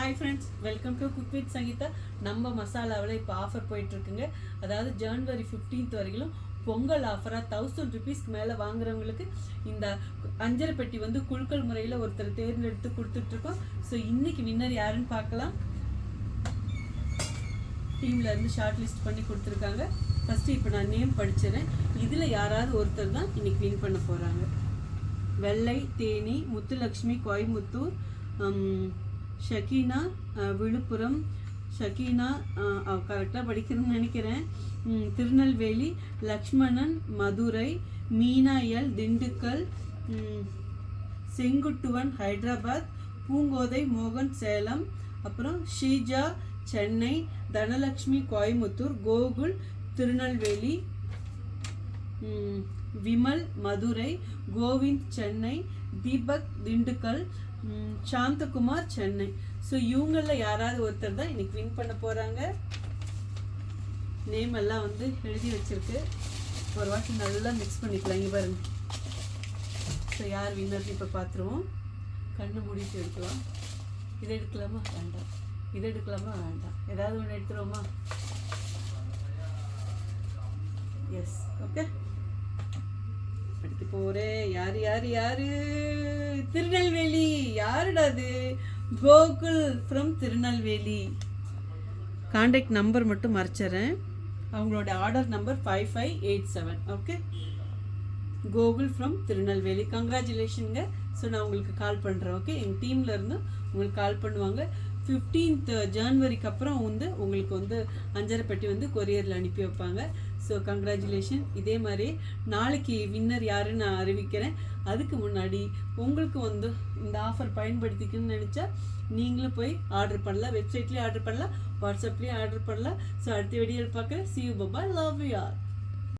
Hi friends, welcome to cook with Sangeetha. நம்ம மசாலாவில் இப்போ ஆஃபர் போயிட்டுருக்குங்க. அதாவது ஜனவரி 15th வரைக்கும் பொங்கல் ஆஃபராக 1000 ருபீஸ்க்கு மேலே வாங்குறவங்களுக்கு இந்த அஞ்சரை பெட்டி வந்து குழுக்கள் முறையில் ஒருத்தர் தேர்ந்தெடுத்து கொடுத்துட்ருக்கோம். ஸோ இன்றைக்கி வின்னர் யாருன்னு பார்க்கலாம். டீமில் இருந்து ஷார்ட் லிஸ்ட் பண்ணி கொடுத்துருக்காங்க. ஃபஸ்ட்டு இப்போ நான் நேம் படிச்சிடறேன். இதில் யாராவது ஒருத்தர் தான் இன்றைக்கி வின் பண்ண போகிறாங்க. வெள்ளை தேனி, முத்துலக்ஷ்மி கோயம்புத்தூர், ஷக்கீனா விழுப்புரம், ஷக்கீனா கரெக்டாக படிக்கிறேன்னு நினைக்கிறேன், திருநெல்வேலி, லக்ஷ்மணன் மதுரை, மீனா எல் திண்டுக்கல், செங்குட்டுவன் ஹைதராபாத், பூங்கோதை மோகன் சேலம், அப்புறம் ஷீஜா சென்னை, தனலக்ஷ்மி கோயம்புத்தூர், கோகுல் திருநெல்வேலி, விமல் மதுரை, கோவிந்த் சென்னை, தீபக் திண்டுக்கல், சாந்தகுமார் சென்னை. ஸோ இவங்களில் யாராவது ஒருத்தர் தான் இன்னைக்கு வின் பண்ண போகிறாங்க. நேம் எல்லாம் வந்து எழுதி வச்சிருக்கு. ஒரு வாட்டி நல்லா மிக்ஸ் பண்ணிக்கலாம். இங்கே பாருங்க. ஸோ யார் வின்னர் இப்போ பார்த்துருவோம். கண்ணு மூடிட்டு எடுக்கலாம். இதை எடுக்கலாமா வேண்டாம், இதை எடுக்கலாமா வேண்டாம், ஏதாவது ஒன்று எடுத்துருவோமா? S, okay. எடுத்து போறேன். யாரு யாரு யாரு? திருநெல்வேலி. யாருடா அது? Gokul from Tirunelveli. Contact number மட்டும் மறைச்சிட்றேன். அவங்களோட order number 5587. Okay, Gokul from Tirunelveli. கங்க்ராச்சுலேஷனுங்க. ஸோ நான் உங்களுக்கு கால் பண்ணுறேன். ஓகே, எங்கள் டீமில் இருந்து உங்களுக்கு கால் பண்ணுவாங்க. 15th ஜனவரிக்கு அப்புறம் வந்து உங்களுக்கு வந்து அஞ்சரை பெட்டி வந்து கொரியரில் அனுப்பி வைப்பாங்க. So congratulation. இதே மாதிரி நாளைக்கு வின்னர் யாருன்னு நான் அறிவிக்கிறேன். அதுக்கு முன்னாடி உங்களுக்கு வந்து இந்த ஆஃபர் பயன்படுத்திக்கணும்னு நினச்சா நீங்களும் போய் ஆர்டர் பண்ணலாம். வெப்சைட்லேயும் ஆர்டர் பண்ணலாம், வாட்ஸ்அப்லேயும் ஆர்டர் பண்ணலாம். ஸோ அடுத்த வீடியோவில் பார்க்குறேன். See you, bye bye, love you all.